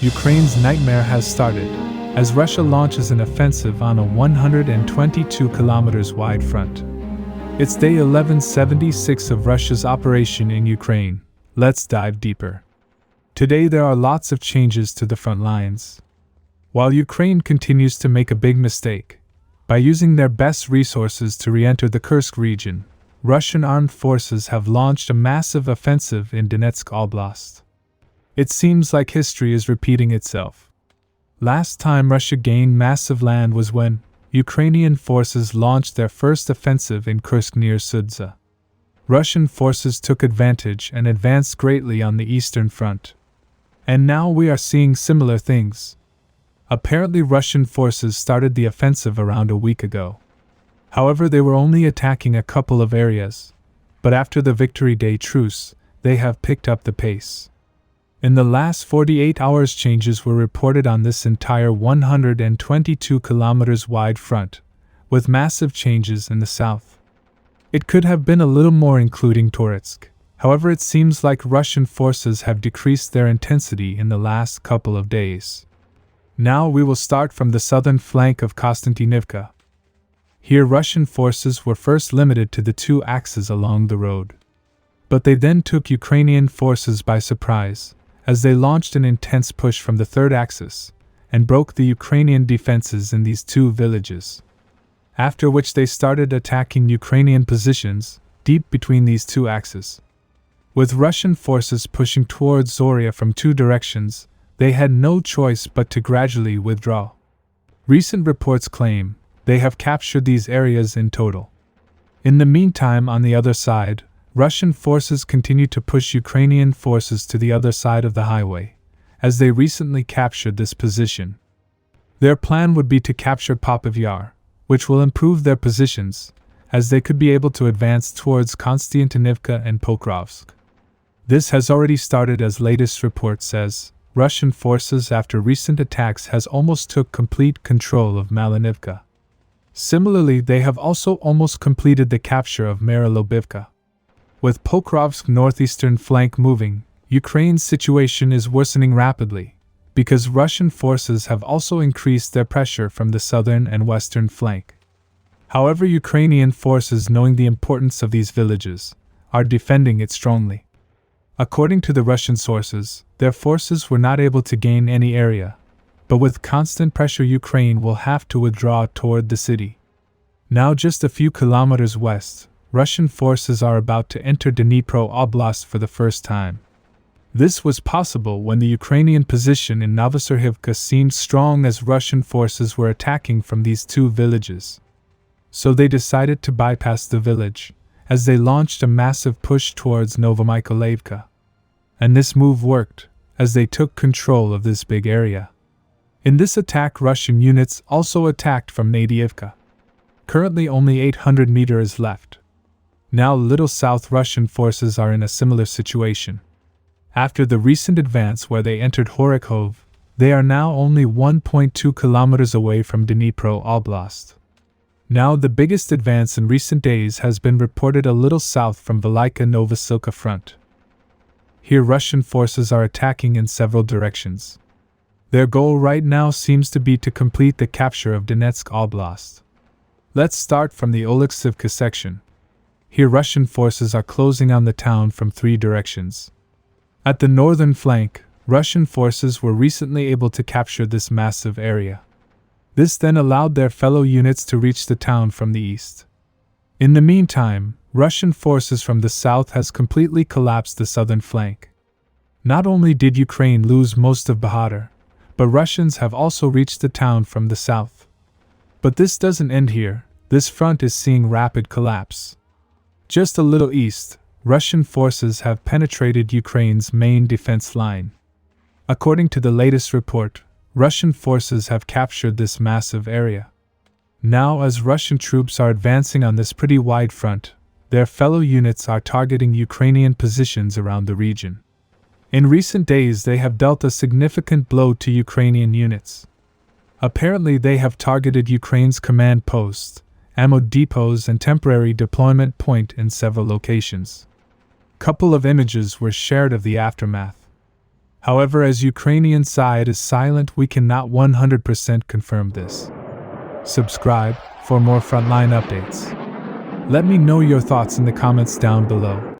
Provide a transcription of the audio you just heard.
Ukraine's nightmare has started, as Russia launches an offensive on a 122 kilometers wide front. It's day 1176 of Russia's operation in Ukraine. Let's dive deeper. Today there are lots of changes to the front lines. While Ukraine continues to make a big mistake, by using their best resources to re-enter the Kursk region, Russian armed forces have launched a massive offensive in Donetsk Oblast. It seems like history is repeating itself. Last time Russia gained massive land was when Ukrainian forces launched their first offensive in Kursk near Sudza. Russian forces took advantage and advanced greatly on the Eastern Front. And now we are seeing similar things. Apparently Russian forces started the offensive around a week ago. However, they were only attacking a couple of areas, but after the Victory Day truce, they have picked up the pace. In the last 48 hours, changes were reported on this entire 122 kilometers wide front, with massive changes in the south. It could have been a little more, including Toretsk. However, it seems like Russian forces have decreased their intensity in the last couple of days. Now we will start from the southern flank of Konstantinivka. Here Russian forces were first limited to the two axes along the road. But they then took Ukrainian forces by surprise, as they launched an intense push from the third axis, and broke the Ukrainian defenses in these two villages. After which they started attacking Ukrainian positions, deep between these two axes. With Russian forces pushing towards Zorya from two directions, they had no choice but to gradually withdraw. Recent reports claim they have captured these areas in total. In the meantime, on the other side, Russian forces continue to push Ukrainian forces to the other side of the highway, as they recently captured this position. Their plan would be to capture Popov Yar, which will improve their positions, as they could be able to advance towards Konstantinivka and Pokrovsk. This has already started, as latest report says. Russian forces after recent attacks has almost took complete control of Maryinka. Similarly, they have also almost completed the capture of Maryinka. With Pokrovsk northeastern flank moving, Ukraine's situation is worsening rapidly, because Russian forces have also increased their pressure from the southern and western flank. However, Ukrainian forces, knowing the importance of these villages, are defending it strongly. According to the Russian sources, their forces were not able to gain any area, but with constant pressure Ukraine will have to withdraw toward the city. Now just a few kilometers west, Russian forces are about to enter Dnipro Oblast for the first time. This was possible when the Ukrainian position in Novosibirsk seemed strong, as Russian forces were attacking from these two villages. So they decided to bypass the village, as they launched a massive push towards Novomykolaiv. And this move worked, as they took control of this big area. In this attack, Russian units also attacked from Avdiivka. Currently only 800 meters left. Now little south, Russian forces are in a similar situation. After the recent advance where they entered Horekhov, they are now only 1.2 kilometers away from Dnipro Oblast. Now the biggest advance in recent days has been reported a little south from Velika-Novosilka front. Here Russian forces are attacking in several directions. Their goal right now seems to be to complete the capture of Donetsk Oblast. Let's start from the Oleksivka section. Here Russian forces are closing on the town from three directions. At the northern flank, Russian forces were recently able to capture this massive area. This then allowed their fellow units to reach the town from the east. In the meantime, Russian forces from the south has completely collapsed the southern flank. Not only did Ukraine lose most of Bahadar, but Russians have also reached the town from the south. But this doesn't end here. This front is seeing rapid collapse. Just a little east, Russian forces have penetrated Ukraine's main defense line. According to the latest report, Russian forces have captured this massive area. Now, as Russian troops are advancing on this pretty wide front, their fellow units are targeting Ukrainian positions around the region. In recent days, they have dealt a significant blow to Ukrainian units. Apparently, they have targeted Ukraine's command posts, ammo depots, and temporary deployment point in several locations. Couple of images were shared of the aftermath. However, as Ukrainian side is silent, we cannot 100% confirm this. Subscribe for more frontline updates. Let me know your thoughts in the comments down below.